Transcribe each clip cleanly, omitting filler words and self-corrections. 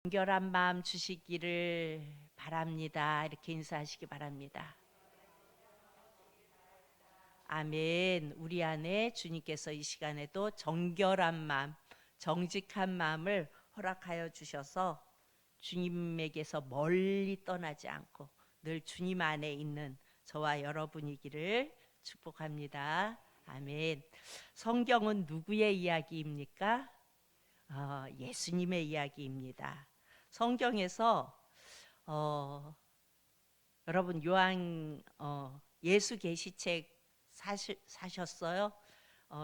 간결한 마음 주시기를 바랍니다. 이렇게 인사하시기 바랍니다. 아멘. 우리 안에 주님께서 이 시간에도 정결한 마음, 정직한 마음을 허락하여 주셔서 주님에게서 멀리 떠나지 않고 늘 주님 안에 있는 저와 여러분이기를 축복합니다. 아멘. 성경은 누구의 이야기입니까? 예수님의 이야기입니다. 성경에서 여러분 예수 계시책 사셨어요?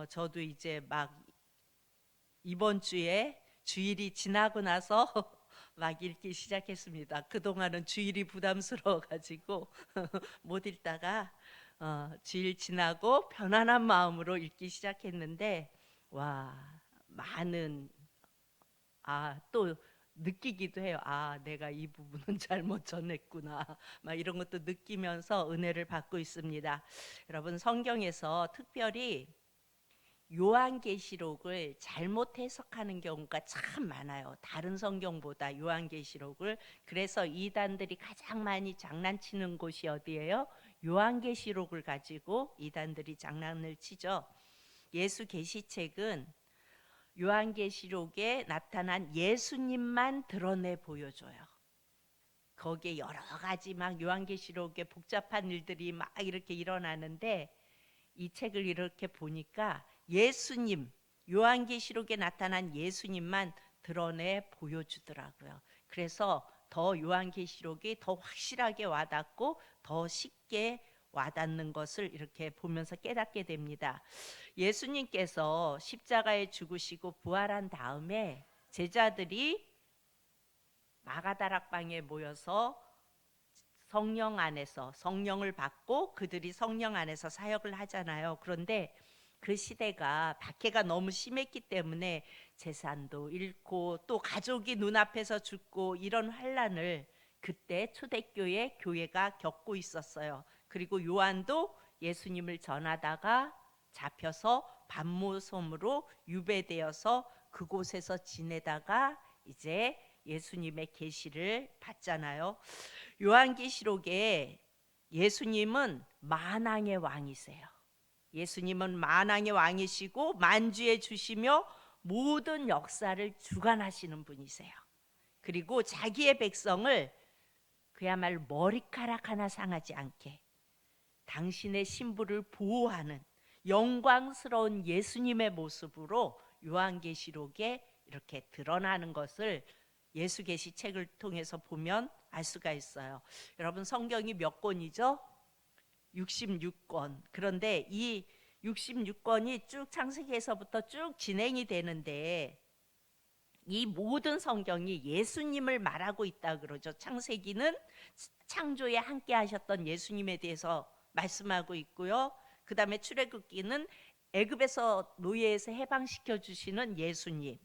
저도 이제 막 이번 주에 주일이 지나고 나서 막 읽기 시작했습니다. 그동안은 주일이 부담스러워 가지고 못 읽다가 주일 지나고 편안한 마음으로 읽기 시작했는데 와, 많은 또 느끼기도 해요. 내가 이 부분은 잘못 전했구나. 막 이런 것도 느끼면서 은혜를 받고 있습니다. 여러분, 성경에서 특별히 요한계시록을 잘못 해석하는 경우가 참 많아요. 다른 성경보다 요한계시록을. 그래서 이단들이 가장 많이 장난치는 곳이 어디예요? 요한계시록을 가지고 이단들이 장난을 치죠. 예수 계시책은 요한계시록에 나타난 예수님만 드러내 보여줘요. 거기에 여러 가지 막 요한계시록에 복잡한 일들이 막 이렇게 일어나는데 이 책을 이렇게 보니까 예수님, 요한계시록에 나타난 예수님만 드러내 보여주더라고요. 그래서 더 요한계시록이 더 확실하게 와닿고 더 쉽게 와닿는 것을 이렇게 보면서 깨닫게 됩니다. 예수님께서 십자가에 죽으시고 부활한 다음에 제자들이 마가다락방에 모여서 성령 안에서 성령을 받고 그들이 성령 안에서 사역을 하잖아요. 그런데 그 시대가 박해가 너무 심했기 때문에 재산도 잃고 또 가족이 눈앞에서 죽고 이런 환란을 그때 초대교회 교회가 겪고 있었어요. 그리고 요한도 예수님을 전하다가 잡혀서 반모섬으로 유배되어서 그곳에서 지내다가 이제 예수님의 계시를 받잖아요. 요한계시록에 예수님은 만왕의 왕이세요. 예수님은 만왕의 왕이시고 만주에 주시며 모든 역사를 주관하시는 분이세요. 그리고 자기의 백성을 그야말로 머리카락 하나 상하지 않게 당신의 신부를 보호하는 영광스러운 예수님의 모습으로 요한계시록에 이렇게 드러나는 것을 예수계시책을 통해서 보면 알 수가 있어요. 여러분, 성경이 몇 권이죠? 66권. 그런데 이 66권이 쭉 창세기에서부터 쭉 진행이 되는데 이 모든 성경이 예수님을 말하고 있다 그러죠. 창세기는 창조에 함께 하셨던 예수님에 대해서 말씀하고 있고요. 그 다음에 출애굽기는 애굽에서 노예에서 해방시켜 주시는 예수님,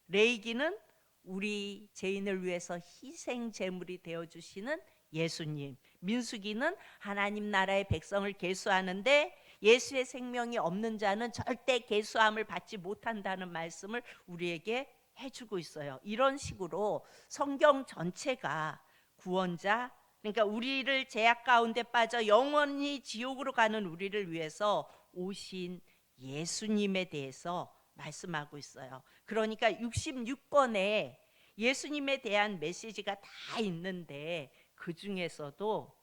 레위기는 우리 죄인을 위해서 희생 제물이 되어 주시는 예수님, 민수기는 하나님 나라의 백성을 계수하는데 예수의 생명이 없는 자는 절대 계수함을 받지 못한다는 말씀을 우리에게 해주고 있어요. 이런 식으로 성경 전체가 구원자, 그러니까 우리를 죄악 가운데 빠져 영원히 지옥으로 가는 우리를 위해서 오신 예수님에 대해서 말씀하고 있어요. 그러니까 66권에 예수님에 대한 메시지가 다 있는데 그 중에서도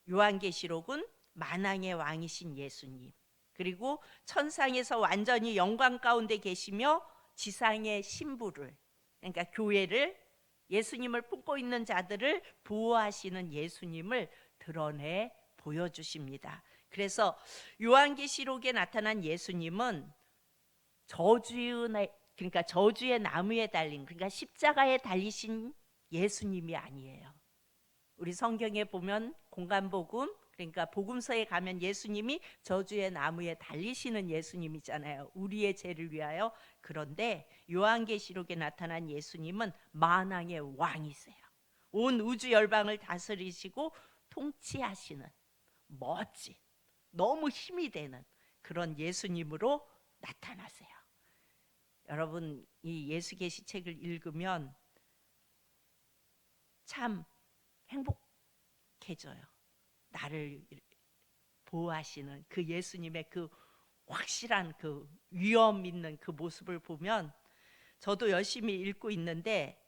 요한계시록은 만왕의 왕이신 예수님, 그리고 천상에서 완전히 영광 가운데 계시며 지상의 신부를, 그러니까 교회를, 예수님을 품고 있는 자들을 보호하시는 예수님을 드러내 보여주십니다. 그래서 요한계시록에 나타난 예수님은 그러니까 저주의 나무에 달린, 그러니까 십자가에 달리신 예수님이 아니에요. 우리 성경에 보면 공간복음, 그러니까 복음서에 가면 예수님이 저주의 나무에 달리시는 예수님이잖아요. 우리의 죄를 위하여. 그런데 요한계시록에 나타난 예수님은 만왕의 왕이세요. 온 우주 열방을 다스리시고 통치하시는 멋진, 너무 힘이 되는 그런 예수님으로 나타나세요. 여러분, 이 예수계시책을 읽으면 참 행복해져요. 나를 보호하시는 그 예수님의 그 확실한 그 위엄 있는 그 모습을 보면 저도 열심히 읽고 있는데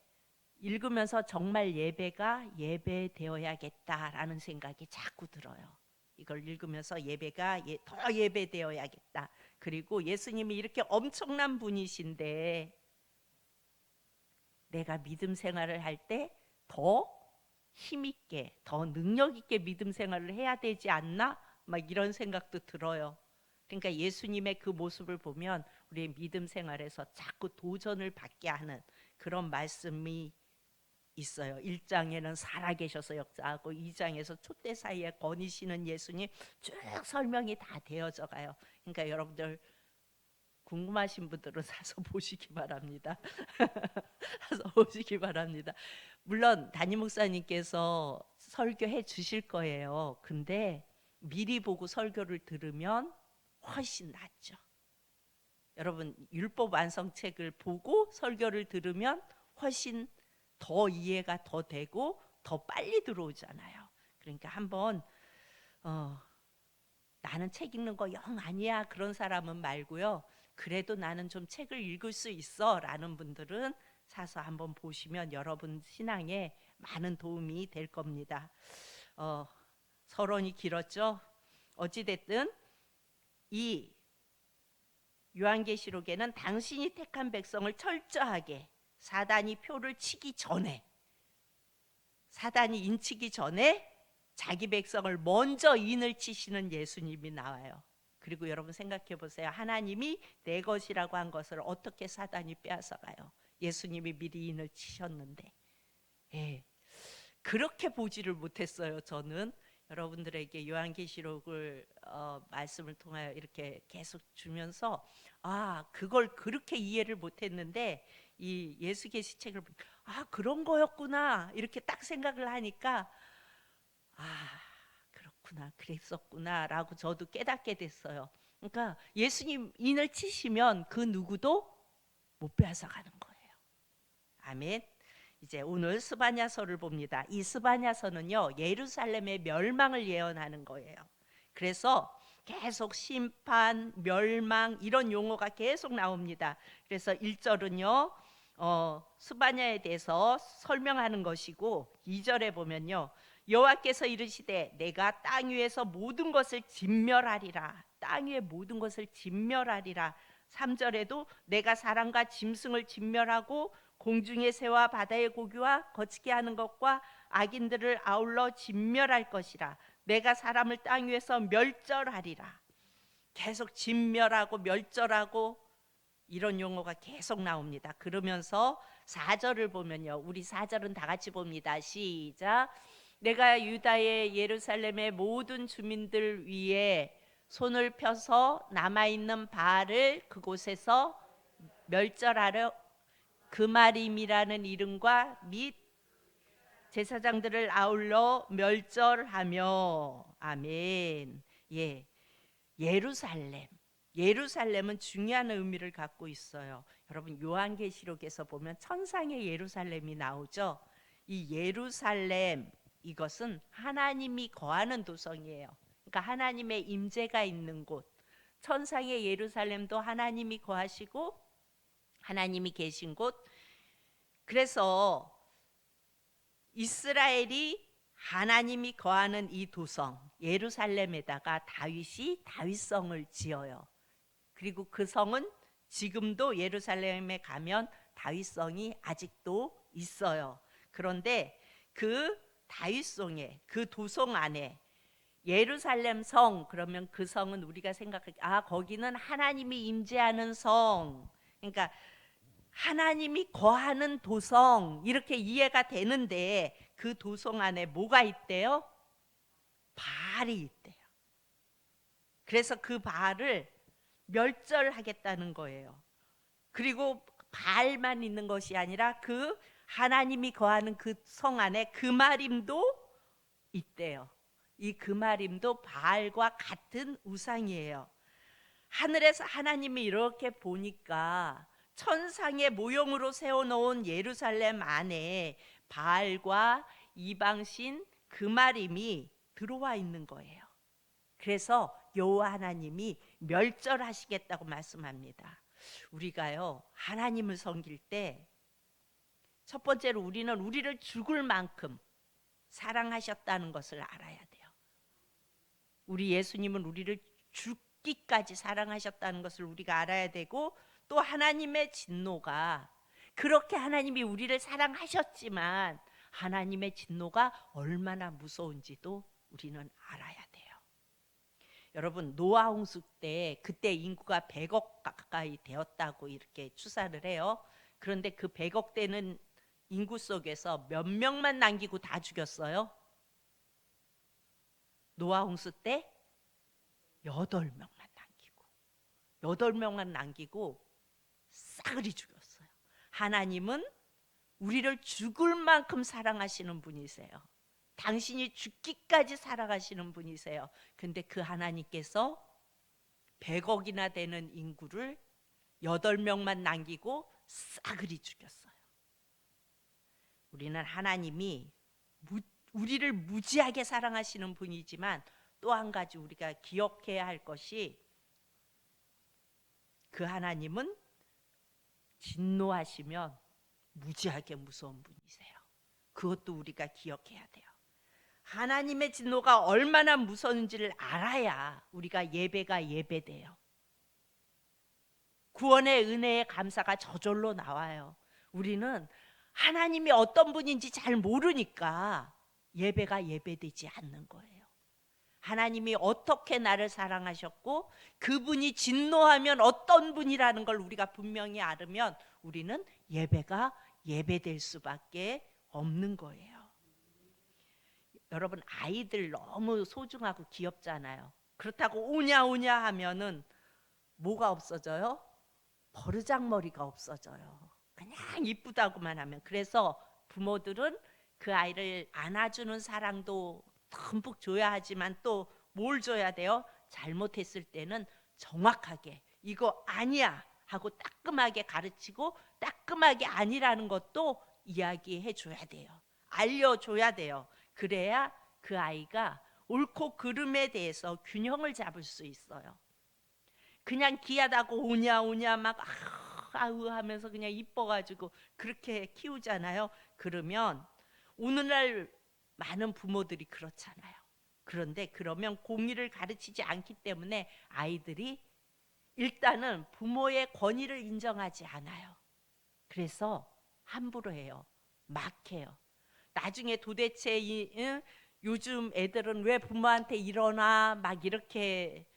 읽으면서 정말 예배가 예배되어야겠다라는 생각이 자꾸 들어요. 이걸 읽으면서 예배가 더 예배되어야겠다. 그리고 예수님이 이렇게 엄청난 분이신데 내가 믿음 생활을 할 때 더 힘있게, 더 능력있게 믿음 생활을 해야 되지 않나? 막 이런 생각도 들어요. 그러니까 예수님의 그 모습을 보면 우리의 믿음 생활에서 자꾸 도전을 받게 하는 그런 말씀이 있어요. 1장에는 살아계셔서 역사하고 2장에서 촛대 사이에 거니시는 예수님 쭉 설명이 다 되어져 가요. 그러니까 여러분들 궁금하신 분들은 사서 보시기 바랍니다. 사서 보시기 바랍니다. 물론 담임 목사님께서 설교해 주실 거예요. 근데 미리 보고 설교를 들으면 훨씬 낫죠. 여러분 율법 완성책을 보고 설교를 들으면 훨씬 더 이해가 더 되고 더 빨리 들어오잖아요. 그러니까 한번 나는 책 읽는 거 영 아니야 그런 사람은 말고요. 그래도 나는 좀 책을 읽을 수 있어 라는 분들은 사서 한번 보시면 여러분 신앙에 많은 도움이 될 겁니다. 서론이 길었죠. 어찌됐든 이 요한계시록에는 당신이 택한 백성을 철저하게 사단이 표를 치기 전에, 사단이 인치기 전에 자기 백성을 먼저 인을 치시는 예수님이 나와요. 그리고 여러분 생각해 보세요. 하나님이 내 것이라고 한 것을 어떻게 사단이 빼앗아가요? 예수님이 미리 인을 치셨는데. 예, 그렇게 보지를 못했어요. 저는 여러분들에게 요한계시록을 말씀을 통하여 이렇게 계속 주면서 그걸 그렇게 이해를 못했는데 이 예수 계시책을 그런 거였구나 이렇게 딱 생각을 하니까 그렇구나 그랬었구나 라고 저도 깨닫게 됐어요. 그러니까 예수님 인을 치시면 그 누구도 못 빼앗아가는 거예요. 아멘. 이제 오늘 스바냐서를 봅니다. 이 스바냐서는요 예루살렘의 멸망을 예언하는 거예요. 그래서 계속 심판, 멸망 이런 용어가 계속 나옵니다. 그래서 1절은요 스바냐에 대해서 설명하는 것이고 2절에 보면요 여호와께서 이르시되 내가 땅 위에서 모든 것을 진멸하리라. 땅 위의 모든 것을 진멸하리라. 3절에도 내가 사람과 짐승을 진멸하고 공중의 새와 바다의 고기와 거치게 하는 것과 악인들을 아울러 진멸할 것이라. 내가 사람을 땅 위에서 멸절하리라. 계속 진멸하고 멸절하고 이런 용어가 계속 나옵니다. 그러면서 4절을 보면요 우리 4절은 다 같이 봅니다. 시작. 내가 유다의 예루살렘의 모든 주민들 위에 손을 펴서 남아있는 바알을 그곳에서 멸절하려 그마림이라는 이름과 및 제사장들을 아울러 멸절하며. 아멘. 예, 예루살렘은 중요한 의미를 갖고 있어요. 여러분 요한계시록에서 보면 천상의 예루살렘이 나오죠. 이 예루살렘 이것은 하나님이 거하는 도성이에요. 그러니까 하나님의 임재가 있는 곳. 천상의 예루살렘도 하나님이 거하시고 하나님이 계신 곳. 그래서 이스라엘이 하나님이 거하는 이 도성 예루살렘에다가 다윗이 다윗성을 지어요. 그리고 그 성은 지금도 예루살렘에 가면 다윗성이 아직도 있어요. 그런데 그 다윗성에 그 도성 안에 예루살렘 성 그러면 그 성은 우리가 생각하기 거기는 하나님이 임재하는 성. 그러니까 하나님이 거하는 도성 이렇게 이해가 되는데 그 도성 안에 뭐가 있대요? 바알이 있대요. 그래서 그 바알을 멸절하겠다는 거예요. 그리고 바알만 있는 것이 아니라 그 하나님이 거하는 그 성 안에 그마림도 있대요. 이 그마림도 바알과 같은 우상이에요. 하늘에서 하나님이 이렇게 보니까 천상의 모형으로 세워놓은 예루살렘 안에 바알과 이방신 그마림이 들어와 있는 거예요. 그래서 여호와 하나님이 멸절하시겠다고 말씀합니다. 우리가요, 하나님을 섬길 때 첫 번째로 우리는 우리를 죽을 만큼 사랑하셨다는 것을 알아야 돼요. 우리 예수님은 우리를 죽기까지 사랑하셨다는 것을 우리가 알아야 되고, 또 하나님의 진노가, 그렇게 하나님이 우리를 사랑하셨지만 하나님의 진노가 얼마나 무서운지도 우리는 알아야 돼요. 여러분, 노아 홍수 때 그때 인구가 100억 가까이 되었다고 이렇게 추산을 해요. 그런데 그 100억 되는 인구 속에서 몇 명만 남기고 다 죽였어요? 노아 홍수 때 8명만 남기고, 8명만 남기고 싸그리 죽였어요. 하나님은 우리를 죽을 만큼 사랑하시는 분이세요. 당신이 죽기까지 사랑하시는 분이세요. 근데 그 하나님께서 100억이나 되는 인구를 8명만 남기고 싸그리 죽였어요. 우리는 하나님이 우리를 무지하게 사랑하시는 분이지만, 또 한 가지 우리가 기억해야 할 것이, 그 하나님은 진노하시면 무지하게 무서운 분이세요. 그것도 우리가 기억해야 돼요. 하나님의 진노가 얼마나 무서운지를 알아야 우리가 예배가 예배돼요. 구원의 은혜의 감사가 저절로 나와요. 우리는 하나님이 어떤 분인지 잘 모르니까 예배가 예배되지 않는 거예요. 하나님이 어떻게 나를 사랑하셨고 그분이 진노하면 어떤 분이라는 걸 우리가 분명히 알으면 우리는 예배가 예배될 수밖에 없는 거예요. 여러분, 아이들 너무 소중하고 귀엽잖아요. 그렇다고 오냐 오냐 하면은 뭐가 없어져요? 버르장머리가 없어져요. 그냥 이쁘다고만 하면. 그래서 부모들은 그 아이를 안아주는 사랑도 듬뿍 줘야 하지만, 또 뭘 줘야 돼요? 잘못했을 때는 정확하게 이거 아니야 하고 따끔하게 가르치고, 따끔하게 아니라는 것도 이야기해 줘야 돼요. 알려줘야 돼요. 그래야 그 아이가 옳고 그름에 대해서 균형을 잡을 수 있어요. 그냥 귀하다고 오냐 오냐 막 아우 하면서 그냥 이뻐가지고 그렇게 키우잖아요. 그러면 오늘날 많은 부모들이 그렇잖아요. 그런데 그러면 공의를 가르치지 않기 때문에 아이들이 일단은 부모의 권위를 인정하지 않아요. 그래서 함부로 해요. 막 해요. 나중에 도대체 요즘 애들은 왜 부모한테 이러나 막 이렇게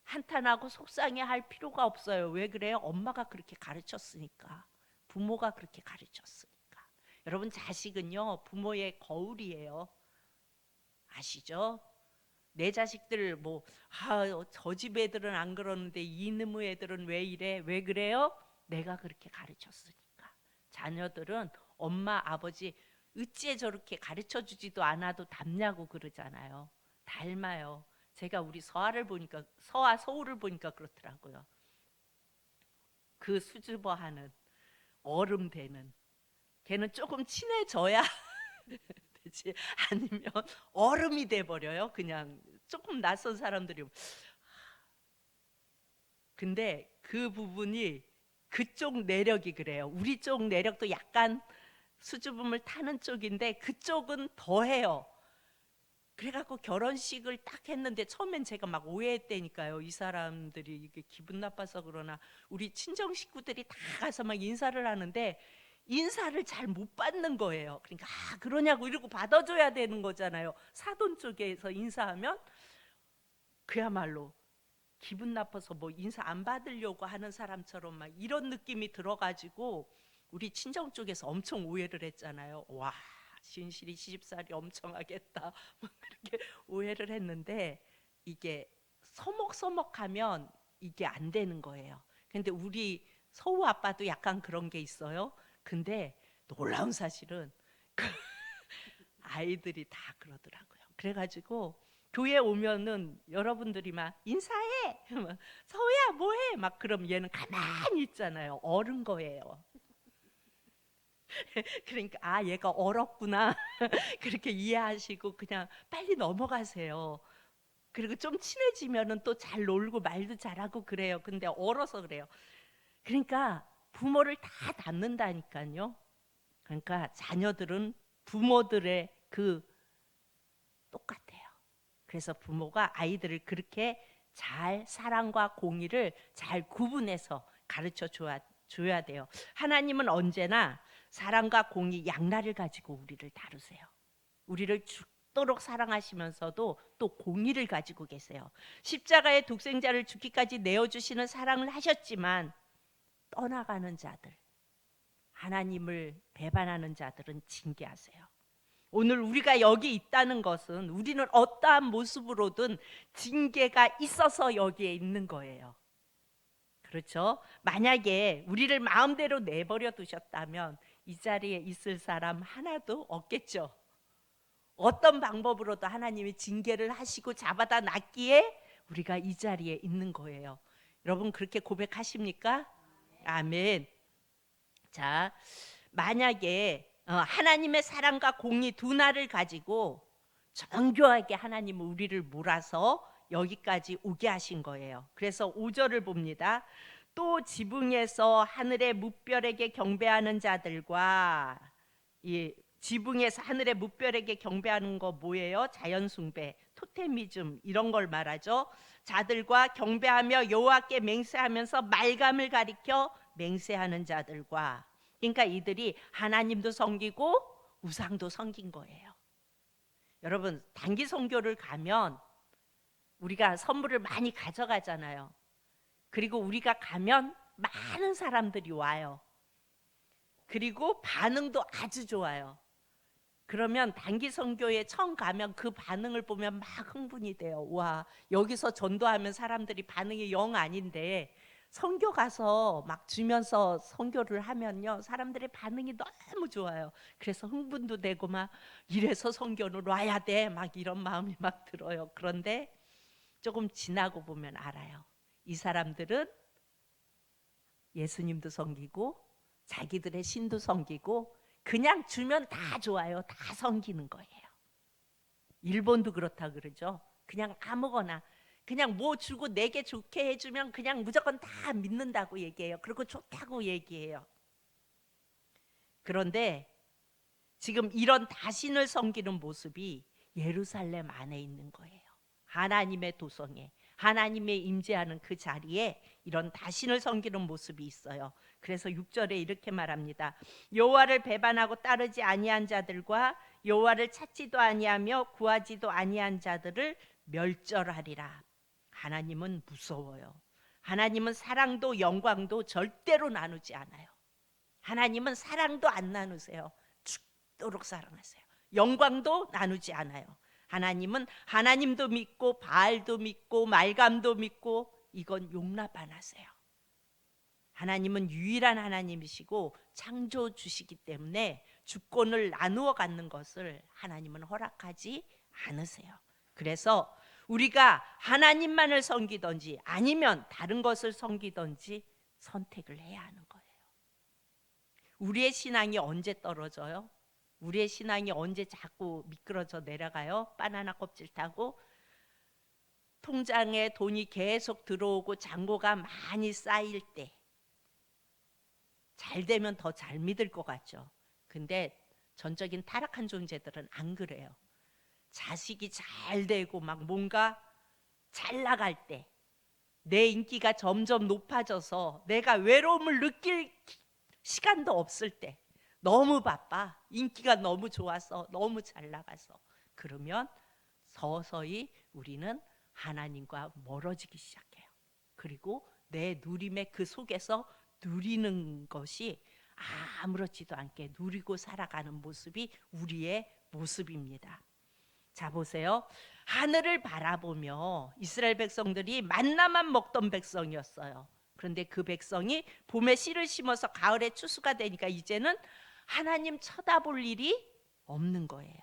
한탄하고 속상해할 필요가 없어요. 왜 그래요? 엄마가 그렇게 가르쳤으니까. 부모가 그렇게 가르쳤으니까. 여러분, 자식은요 부모의 거울이에요. 아시죠? 내 자식들 저 집 애들은 안 그러는데 이놈의 애들은 왜 이래? 왜 그래요? 내가 그렇게 가르쳤으니까. 자녀들은 엄마 아버지 어찌 저렇게 가르쳐주지도 않아도 닮냐고 그러잖아요. 닮아요. 제가 우리 서아를 보니까, 서아 서울을 보니까 그렇더라고요. 그 수줍어하는 어른 되는, 걔는 조금 친해져야 되지, 아니면 얼음이 돼버려요. 그냥 조금 낯선 사람들이. 근데 그 부분이 그쪽 내력이 그래요. 우리 쪽 내력도 약간 수줍음을 타는 쪽인데 그쪽은 더해요. 그래갖고 결혼식을 딱 했는데 처음엔 제가 막 오해했다니까요. 이 사람들이 이게 기분 나빠서 그러나 우리 친정 식구들이 다 가서 막 인사를 하는데 인사를 잘 못 받는 거예요. 그러니까 그러냐고 이러고 받아줘야 되는 거잖아요. 사돈 쪽에서 인사하면 그야말로 기분 나빠서 뭐 인사 안 받으려고 하는 사람처럼 막 이런 느낌이 들어가지고 우리 친정 쪽에서 엄청 오해를 했잖아요. 와, 신실이 시집살이 엄청 하겠다 그렇게 오해를 했는데, 이게 서먹서먹하면 이게 안 되는 거예요. 근데 우리 서우 아빠도 약간 그런 게 있어요. 근데 놀라운 사실은 아이들이 다 그러더라고요. 그래가지고 교회 오면은 여러분들이 막 인사해, 막 서우야 뭐해, 막 그럼 얘는 가만히 있잖아요. 어른 거예요. 그러니까 아 얘가 얼었구나 그렇게 이해하시고 그냥 빨리 넘어가세요. 그리고 좀 친해지면은 또 잘 놀고 말도 잘하고 그래요. 근데 얼어서 그래요. 그러니까 부모를 다 닮는다니까요. 그러니까 자녀들은 부모들의 그 똑같아요. 그래서 부모가 아이들을 그렇게 잘 사랑과 공의를 잘 구분해서 가르쳐 줘야 돼요. 하나님은 언제나 사랑과 공의 양날을 가지고 우리를 다루세요. 우리를 죽도록 사랑하시면서도 또 공의를 가지고 계세요. 십자가의 독생자를 죽기까지 내어주시는 사랑을 하셨지만 떠나가는 자들, 하나님을 배반하는 자들은 징계하세요. 오늘 우리가 여기 있다는 것은 우리는 어떠한 모습으로든 징계가 있어서 여기에 있는 거예요. 그렇죠? 만약에 우리를 마음대로 내버려 두셨다면 이 자리에 있을 사람 하나도 없겠죠. 어떤 방법으로도 하나님이 징계를 하시고 잡아다 놨기에 우리가 이 자리에 있는 거예요. 여러분 그렇게 고백하십니까? 아멘. 자, 만약에 하나님의 사랑과 공의 두 날을 가지고 정교하게 하나님은 우리를 몰아서 여기까지 오게 하신 거예요. 그래서 5절을 봅니다. 또 지붕에서 하늘의 뭇별에게 경배하는 자들과 이 지붕에서 하늘의 뭇별에게 경배하는 거 뭐예요? 자연 숭배, 토테미즘 이런 걸 말하죠. 자들과 경배하며 여호와께 맹세하면서 말감을 가리켜 맹세하는 자들과, 그러니까 이들이 하나님도 섬기고 우상도 섬긴 거예요. 여러분 단기 선교를 가면 우리가 선물을 많이 가져가잖아요. 그리고 우리가 가면 많은 사람들이 와요. 그리고 반응도 아주 좋아요. 그러면 단기 선교에 처음 가면 그 반응을 보면 막 흥분이 돼요. 와, 여기서 전도하면 사람들이 반응이 영 아닌데 선교 가서 막 주면서 선교를 하면요 사람들의 반응이 너무 좋아요. 그래서 흥분도 되고 막 이래서 선교는 와야 돼 막 이런 마음이 막 들어요. 그런데 조금 지나고 보면 알아요. 이 사람들은 예수님도 섬기고 자기들의 신도 섬기고 그냥 주면 다 좋아요. 다 섬기는 거예요. 일본도 그렇다 그러죠. 그냥 아무거나 그냥 뭐 주고 내게 좋게 해주면 그냥 무조건 다 믿는다고 얘기해요. 그리고 좋다고 얘기해요. 그런데 지금 이런 다신을 섬기는 모습이 예루살렘 안에 있는 거예요. 하나님의 도성에 하나님의 임재하는 그 자리에 이런 다신을 섬기는 모습이 있어요. 그래서 6절에 이렇게 말합니다. 여호와를 배반하고 따르지 아니한 자들과 여호와를 찾지도 아니하며 구하지도 아니한 자들을 멸절하리라. 하나님은 무서워요. 하나님은 사랑도 영광도 절대로 나누지 않아요. 하나님은 사랑도 안 나누세요. 죽도록 사랑하세요. 영광도 나누지 않아요. 하나님은 하나님도 믿고 바알도 믿고 말감도 믿고 이건 용납 안 하세요. 하나님은 유일한 하나님이시고 창조주시기 때문에 주권을 나누어 갖는 것을 하나님은 허락하지 않으세요. 그래서 우리가 하나님만을 섬기든지 아니면 다른 것을 섬기든지 선택을 해야 하는 거예요. 우리의 신앙이 언제 떨어져요? 우리의 신앙이 언제 자꾸 미끄러져 내려가요? 바나나 껍질 타고 통장에 돈이 계속 들어오고 잔고가 많이 쌓일 때, 잘 되면 더 잘 믿을 것 같죠. 근데 전적인 타락한 존재들은 안 그래요. 자식이 잘 되고 막 뭔가 잘 나갈 때, 내 인기가 점점 높아져서 내가 외로움을 느낄 시간도 없을 때, 너무 바빠, 인기가 너무 좋아서 너무 잘 나가서, 그러면 서서히 우리는 하나님과 멀어지기 시작해요. 그리고 내 누림의 그 속에서 누리는 것이 아무렇지도 않게 누리고 살아가는 모습이 우리의 모습입니다. 자 보세요. 하늘을 바라보며 이스라엘 백성들이 만나만 먹던 백성이었어요. 그런데 그 백성이 봄에 씨를 심어서 가을에 추수가 되니까 이제는 하나님 쳐다볼 일이 없는 거예요.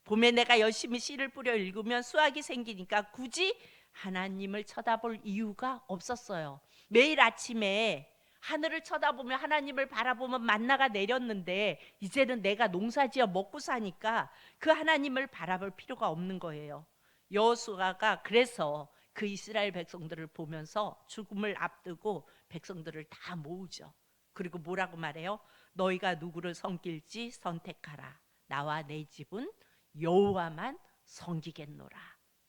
봄에 내가 열심히 씨를 뿌려 읽으면 수확이 생기니까 굳이 하나님을 쳐다볼 이유가 없었어요. 매일 아침에 하늘을 쳐다보면 하나님을 바라보면 만나가 내렸는데 이제는 내가 농사지어 먹고 사니까 그 하나님을 바라볼 필요가 없는 거예요. 여호수아가 그래서 그 이스라엘 백성들을 보면서 죽음을 앞두고 백성들을 다 모으죠. 그리고 뭐라고 말해요? 너희가 누구를 섬길지 선택하라. 나와 내 집은 여호와만 섬기겠노라.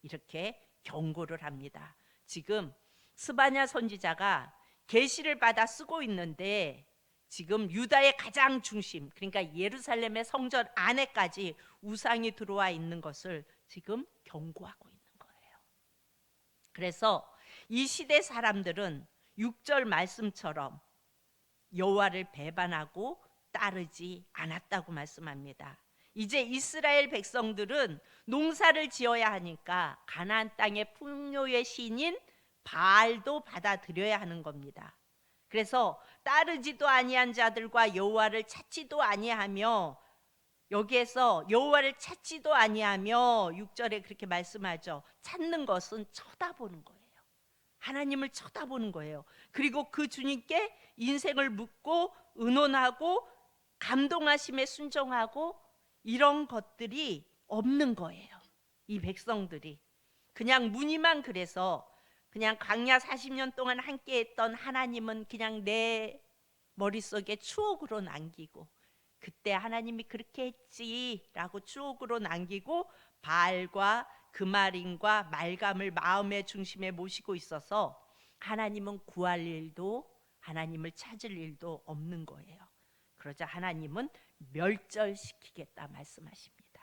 이렇게 경고를 합니다. 지금 스바냐 선지자가 계시를 받아 쓰고 있는데 지금 유다의 가장 중심, 그러니까 예루살렘의 성전 안에까지 우상이 들어와 있는 것을 지금 경고하고 있는 거예요. 그래서 이 시대 사람들은 6절 말씀처럼 여호와를 배반하고 따르지 않았다고 말씀합니다. 이제 이스라엘 백성들은 농사를 지어야 하니까 가나안 땅의 풍요의 신인 바알도 받아들여야 하는 겁니다. 그래서 따르지도 아니한 자들과 여호와를 찾지도 아니하며, 여기에서 여호와를 찾지도 아니하며 6절에 그렇게 말씀하죠. 찾는 것은 쳐다보는 거예요. 하나님을 쳐다보는 거예요. 그리고 그 주님께 인생을 묻고 의논하고 감동하심에 순종하고 이런 것들이 없는 거예요. 이 백성들이 그냥 무늬만, 그래서 그냥 광야 40년 동안 함께 했던 하나님은 그냥 내 머릿속에 추억으로 남기고, 그때 하나님이 그렇게 했지라고 추억으로 남기고 바알과 그마림과 말감을 마음의 중심에 모시고 있어서 하나님은 구할 일도 하나님을 찾을 일도 없는 거예요. 그러자 하나님은 멸절시키겠다 말씀하십니다.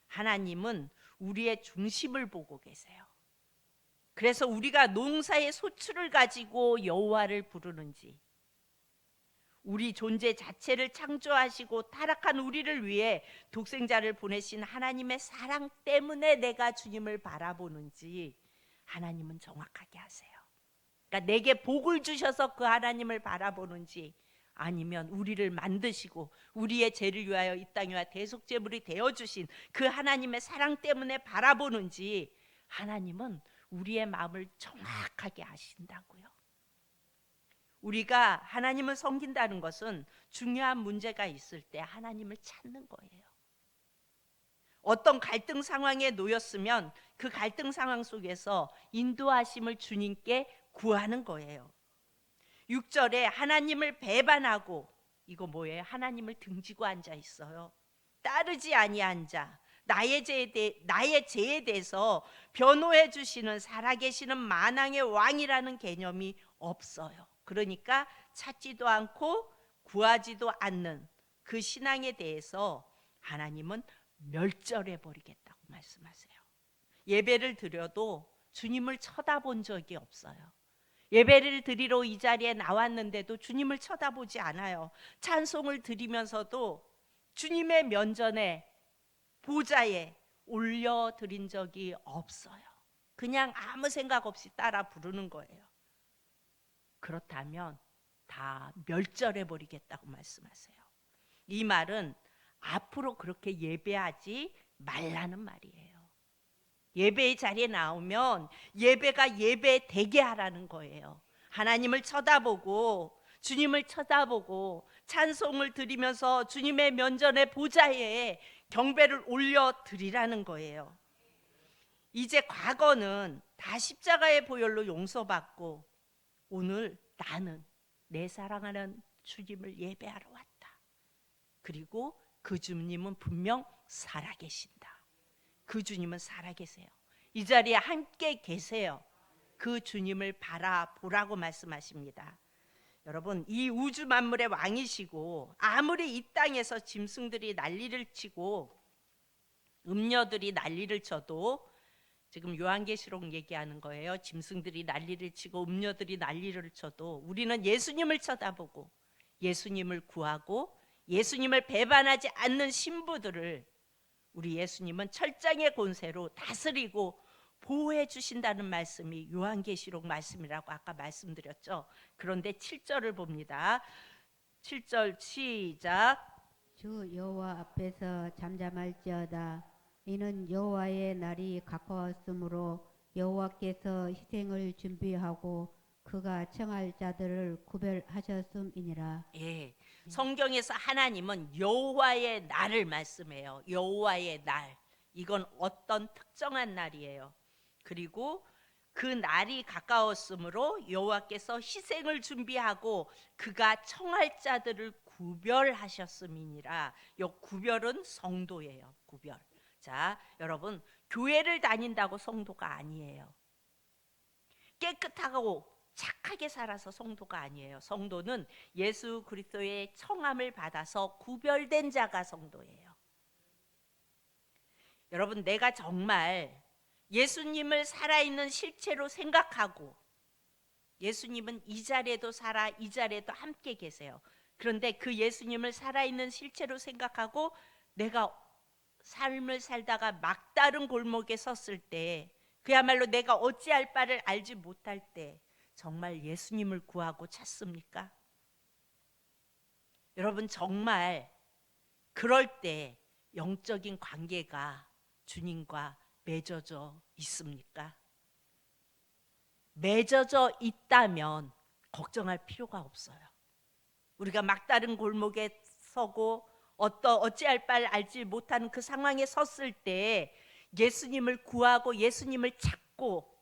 하나님은 우리의 중심을 보고 계세요. 그래서 우리가 농사의 소출을 가지고 여호와를 부르는지, 우리 존재 자체를 창조하시고 타락한 우리를 위해 독생자를 보내신 하나님의 사랑 때문에 내가 주님을 바라보는지 하나님은 정확하게 하세요. 그러니까 내게 복을 주셔서 그 하나님을 바라보는지, 아니면 우리를 만드시고 우리의 죄를 위하여 이 땅에 와 대속제물이 되어주신 그 하나님의 사랑 때문에 바라보는지, 하나님은 우리의 마음을 정확하게 아신다고요. 우리가 하나님을 섬긴다는 것은 중요한 문제가 있을 때 하나님을 찾는 거예요. 어떤 갈등 상황에 놓였으면 그 갈등 상황 속에서 인도하심을 주님께 구하는 거예요. 6절에 하나님을 배반하고, 이거 뭐예요? 하나님을 등지고 앉아 있어요. 따르지 아니한 자, 나의 죄에 대해서 변호해 주시는 살아계시는 만왕의 왕이라는 개념이 없어요. 그러니까 찾지도 않고 구하지도 않는 그 신앙에 대해서 하나님은 멸절해 버리겠다고 말씀하세요. 예배를 드려도 주님을 쳐다본 적이 없어요. 예배를 드리러 이 자리에 나왔는데도 주님을 쳐다보지 않아요. 찬송을 드리면서도 주님의 면전에 보좌에 올려드린 적이 없어요. 그냥 아무 생각 없이 따라 부르는 거예요. 그렇다면 다 멸절해 버리겠다고 말씀하세요. 이 말은 앞으로 그렇게 예배하지 말라는 말이에요. 예배의 자리에 나오면 예배가 예배 되게 하라는 거예요. 하나님을 쳐다보고 주님을 쳐다보고 찬송을 드리면서 주님의 면전에 보좌에 경배를 올려 드리라는 거예요. 이제 과거는 다 십자가의 보혈로 용서받고, 오늘 나는 내 사랑하는 주님을 예배하러 왔다. 그리고 그 주님은 분명 살아계신다. 그 주님은 살아계세요. 이 자리에 함께 계세요. 그 주님을 바라보라고 말씀하십니다. 여러분, 이 우주 만물의 왕이시고, 아무리 이 땅에서 짐승들이 난리를 치고 음녀들이 난리를 쳐도, 지금 요한계시록 얘기하는 거예요. 짐승들이 난리를 치고 음녀들이 난리를 쳐도 우리는 예수님을 쳐다보고 예수님을 구하고 예수님을 배반하지 않는 신부들을 우리 예수님은 철장의 권세로 다스리고 보호해 주신다는 말씀이 요한계시록 말씀이라고 아까 말씀드렸죠. 그런데 7절을 봅니다. 7절 시작. 주 여호와 앞에서 잠잠할지어다. 이는 여호와의 날이 가까웠으므로 여호와께서 희생을 준비하고 그가 청할 자들을 구별하셨음이니라. 예. 성경에서 하나님은 여호와의 날을 말씀해요. 여호와의 날. 이건 어떤 특정한 날이에요. 그리고 그 날이 가까웠으므로 여호와께서 희생을 준비하고 그가 청할 자들을 구별하셨음이니라. 요 구별은 성도예요. 구별. 자, 여러분, 교회를 다닌다고 성도가 아니에요. 깨끗하고 착하게 살아서 성도가 아니에요. 성도는 예수 그리스도의 청함을 받아서 구별된 자가 성도예요. 여러분, 내가 정말 예수님을 살아있는 실체로 생각하고, 예수님은 이 자리에도 살아 이 자리에도 함께 계세요. 그런데 그 예수님을 살아있는 실체로 생각하고 내가 삶을 살다가 막다른 골목에 섰을 때, 그야말로 내가 어찌할 바를 알지 못할 때 정말 예수님을 구하고 찾습니까? 여러분, 정말 그럴 때 영적인 관계가 주님과 맺어져 있습니까? 맺어져 있다면 걱정할 필요가 없어요. 우리가 막다른 골목에 서고 어찌할 바를 알지 못하는 그 상황에 섰을 때 예수님을 구하고 예수님을 찾고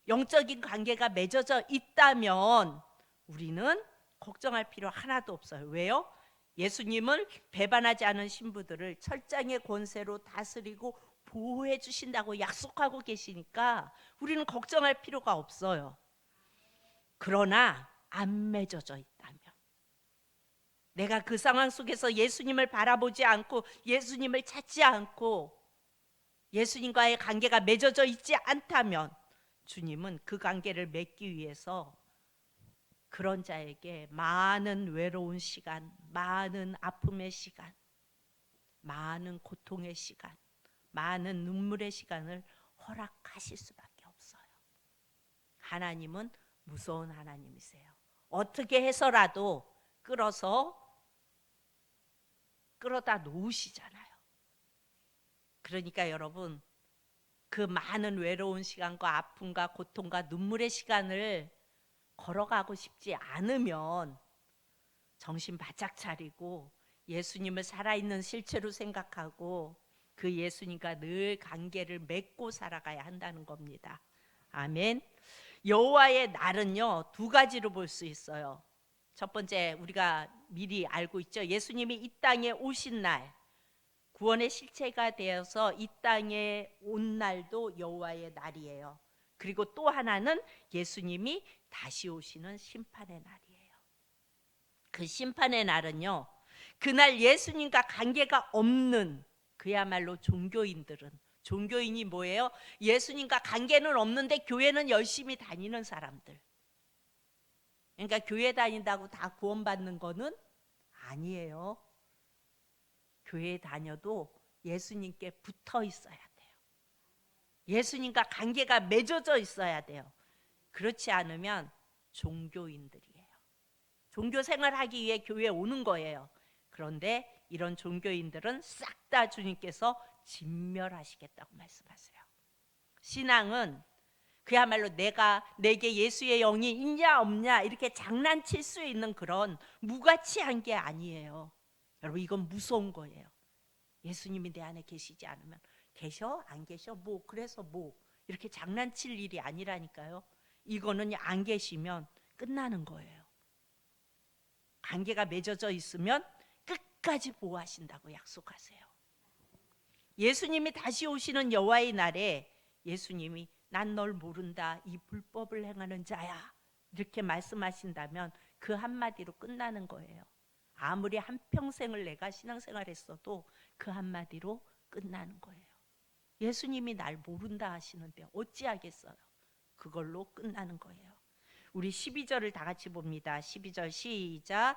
영적인 관계가 맺어져 있다면 우리는 걱정할 필요 하나도 없어요. 왜요? 예수님을 배반하지 않은 신부들을 철장의 권세로 다스리고 보호해 주신다고 약속하고 계시니까 우리는 걱정할 필요가 없어요. 그러나 안 맺어져 있다면, 내가 그 상황 속에서 예수님을 바라보지 않고 예수님을 찾지 않고 예수님과의 관계가 맺어져 있지 않다면 주님은 그 관계를 맺기 위해서 그런 자에게 많은 외로운 시간, 많은 아픔의 시간, 많은 고통의 시간, 많은 눈물의 시간을 허락하실 수밖에 없어요. 하나님은 무서운 하나님이세요. 어떻게 해서라도 끌어다 놓으시잖아요. 그러니까 여러분, 그 많은 외로운 시간과 아픔과 고통과 눈물의 시간을 걸어가고 싶지 않으면 정신 바짝 차리고 예수님을 살아있는 실체로 생각하고 그 예수님과 늘 관계를 맺고 살아가야 한다는 겁니다. 아멘. 여호와의 날은요, 두 가지로 볼 수 있어요. 첫 번째, 우리가 미리 알고 있죠. 예수님이 이 땅에 오신 날, 구원의 실체가 되어서 이 땅에 온 날도 여호와의 날이에요. 그리고 또 하나는 예수님이 다시 오시는 심판의 날이에요. 그 심판의 날은요, 그날 예수님과 관계가 없는 그야말로 종교인이 뭐예요? 예수님과 관계는 없는데 교회는 열심히 다니는 사람들. 그러니까 교회 다닌다고 다 구원받는 거는 아니에요. 교회 다녀도 예수님께 붙어 있어야 돼요. 예수님과 관계가 맺어져 있어야 돼요. 그렇지 않으면 종교인들이에요. 종교 생활하기 위해 교회에 오는 거예요. 그런데 이런 종교인들은 싹 다 주님께서 진멸하시겠다고 말씀하세요. 신앙은 그야말로 내게 예수의 영이 있냐 없냐 이렇게 장난칠 수 있는 그런 무가치한 게 아니에요. 여러분, 이건 무서운 거예요. 예수님이 내 안에 계시지 않으면 계셔? 안 계셔? 그래서 이렇게 장난칠 일이 아니라니까요. 이거는 안 계시면 끝나는 거예요. 관계가 맺어져 있으면 끝까지 보호하신다고 약속하세요. 예수님이 다시 오시는 여호와의 날에 예수님이 난 널 모른다, 이 불법을 행하는 자야, 이렇게 말씀하신다면 그 한마디로 끝나는 거예요. 아무리 한평생을 내가 신앙생활했어도 그 한마디로 끝나는 거예요. 예수님이 날 모른다 하시는데 어찌하겠어요? 그걸로 끝나는 거예요. 우리 12절을 다 같이 봅니다. 12절 시작.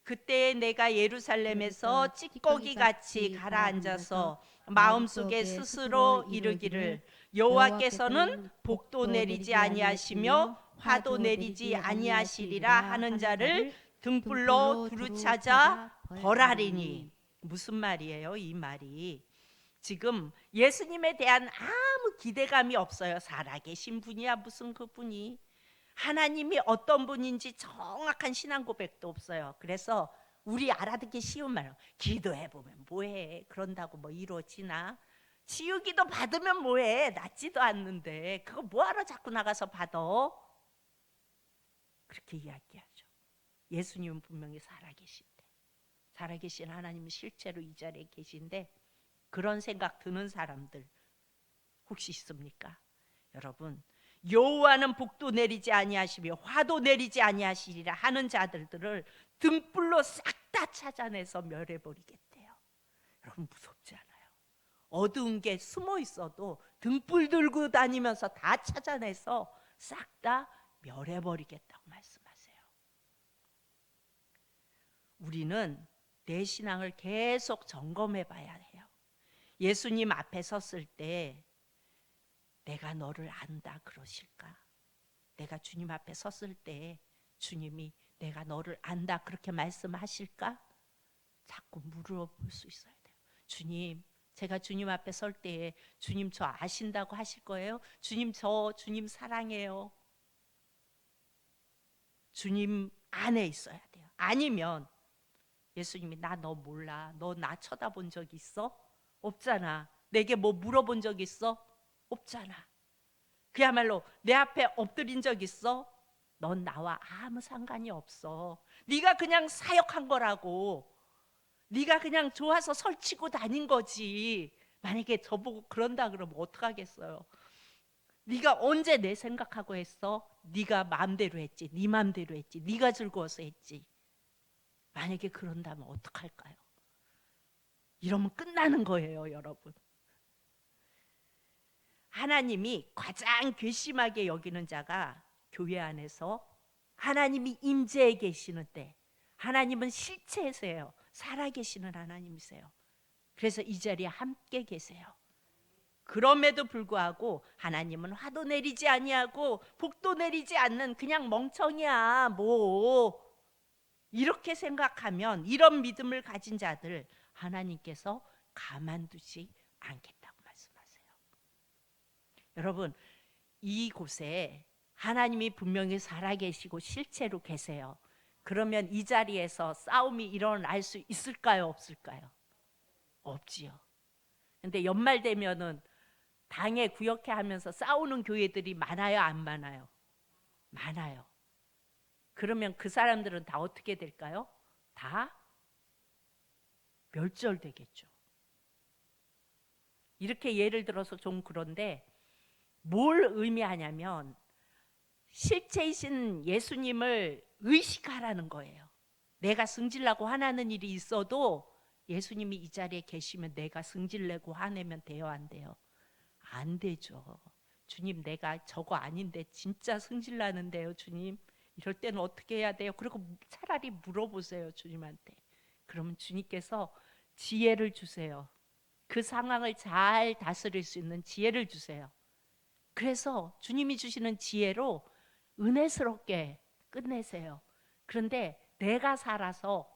그때 내가 예루살렘에서 찌꺼기같이 가라앉아서 마음속에 스스로 이르기를 여호와께서는 복도 내리지 아니하시며 화도 내리지 아니하시리라 하는 자를 등불로 두루찾아 벌하리니. 무슨 말이에요? 이 말이 지금 예수님에 대한 아무 기대감이 없어요. 살아계신 분이야 무슨 그분이. 하나님이 어떤 분인지 정확한 신앙 고백도 없어요. 그래서 우리 알아듣기 쉬운 말로 기도해보면 뭐해, 그런다고 뭐 이루어지나? 지우기도 받으면 뭐해, 낫지도 않는데 그거 뭐하러 자꾸 나가서 받아? 그렇게 이야기하죠. 예수님은 분명히 살아계신데, 살아계신 하나님은 실제로 이 자리에 계신데 그런 생각 드는 사람들 혹시 있습니까? 여러분, 여호와는 복도 내리지 아니하시며 화도 내리지 아니하시리라 하는 자들을 등불로 싹 다 찾아내서 멸해버리겠대요. 여러분, 무섭지 않아요? 어두운 게 숨어 있어도 등불 들고 다니면서 다 찾아내서 싹 다 멸해버리겠다고 말씀하세요. 우리는 내 신앙을 계속 점검해 봐야 해요. 예수님 앞에 섰을 때 내가 너를 안다 그러실까? 내가 주님 앞에 섰을 때 주님이 내가 너를 안다 그렇게 말씀하실까? 자꾸 물어볼 수 있어야 돼요. 주님, 제가 주님 앞에 설 때에 주님 저 아신다고 하실 거예요? 주님 주님 사랑해요. 주님 안에 있어야 돼요. 아니면 예수님이 나 너 몰라. 너 나 쳐다본 적 있어? 없잖아. 내게 뭐 물어본 적 있어? 없잖아. 그야말로 내 앞에 엎드린 적 있어? 넌 나와 아무 상관이 없어. 네가 그냥 사역한 거라고. 네가 그냥 좋아서 설치고 다닌 거지. 만약에 저보고 그런다 그러면 어떡하겠어요? 네가 언제 내 생각하고 했어? 네가 마음대로 했지. 네 마음대로 했지. 네가 즐거워서 했지. 만약에 그런다면 어떡할까요? 이러면 끝나는 거예요, 여러분. 하나님이 가장 괘씸하게 여기는 자가 교회 안에서 하나님이 임재해 계시는데, 하나님은 실체세요. 살아계시는 하나님이세요. 그래서 이 자리에 함께 계세요. 그럼에도 불구하고 하나님은 화도 내리지 아니하고 복도 내리지 않는 그냥 멍청이야 뭐, 이렇게 생각하면, 이런 믿음을 가진 자들 하나님께서 가만두지 않겠다고 말씀하세요. 여러분, 이곳에 하나님이 분명히 살아계시고 실제로 계세요. 그러면 이 자리에서 싸움이 일어날 수 있을까요, 없을까요? 없지요. 근데 연말 되면은 당에 구역회 하면서 싸우는 교회들이 많아요, 안 많아요? 많아요. 그러면 그 사람들은 다 어떻게 될까요? 다 멸절되겠죠. 이렇게 예를 들어서 좀 그런데, 뭘 의미하냐면 실체이신 예수님을 의식하라는 거예요. 내가 승질나고 화나는 일이 있어도 예수님이 이 자리에 계시면 내가 승질내고 화내면 돼요, 안 돼요? 안 되죠. 주님, 내가 저거 아닌데 진짜 승질나는데요, 주님. 이럴 때는 어떻게 해야 돼요? 그리고 차라리 물어보세요, 주님한테. 그러면 주님께서 지혜를 주세요. 그 상황을 잘 다스릴 수 있는 지혜를 주세요. 그래서 주님이 주시는 지혜로 은혜스럽게 끝내세요. 그런데 내가 살아서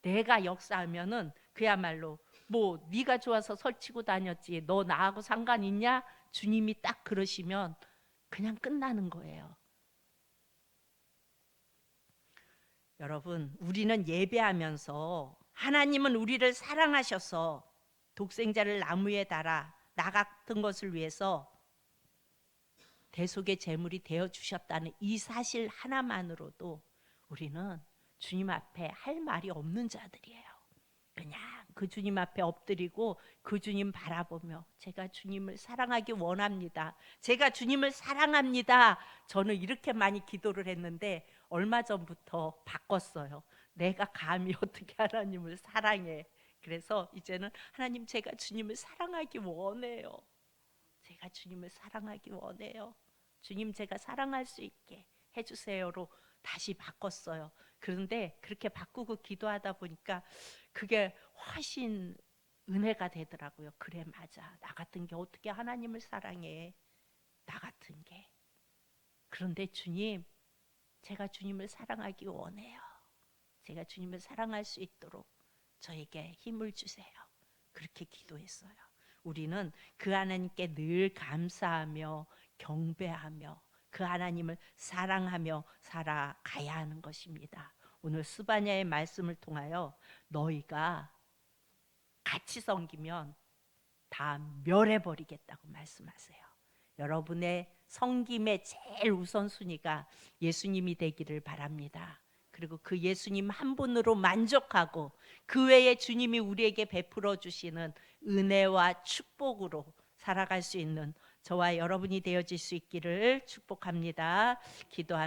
내가 역사하면은 그야말로 뭐 네가 좋아서 설치고 다녔지 너 나하고 상관 있냐? 주님이 딱 그러시면 그냥 끝나는 거예요. 여러분, 우리는 예배하면서 하나님은 우리를 사랑하셔서 독생자를 나무에 달아 나 같은 것을 위해서 대속의 제물이 되어 주셨다는 이 사실 하나만으로도 우리는 주님 앞에 할 말이 없는 자들이에요. 그냥 그 주님 앞에 엎드리고 그 주님 바라보며 제가 주님을 사랑하기 원합니다. 제가 주님을 사랑합니다. 저는 이렇게 많이 기도를 했는데 얼마 전부터 바꿨어요. 내가 감히 어떻게 하나님을 사랑해. 그래서 이제는 하나님, 제가 주님을 사랑하기 원해요. 제가 주님을 사랑하기 원해요. 주님, 제가 사랑할 수 있게 해주세요로 다시 바꿨어요. 그런데 그렇게 바꾸고 기도하다 보니까 그게 훨씬 은혜가 되더라고요. 그래, 맞아. 나 같은 게 어떻게 하나님을 사랑해. 나 같은 게. 그런데 주님, 제가 주님을 사랑하기 원해요. 제가 주님을 사랑할 수 있도록 저에게 힘을 주세요. 그렇게 기도했어요. 우리는 그 하나님께 늘 감사하며 경배하며 그 하나님을 사랑하며 살아가야 하는 것입니다. 오늘 스바냐의 말씀을 통하여 너희가 같이 섬기면 다 멸해버리겠다고 말씀하세요. 여러분의 섬김의 제일 우선순위가 예수님이 되기를 바랍니다. 그리고 그 예수님 한 분으로 만족하고 그 외에 주님이 우리에게 베풀어 주시는 은혜와 축복으로 살아갈 수 있는 저와 여러분이 되어질 수 있기를 축복합니다. 기도합니다.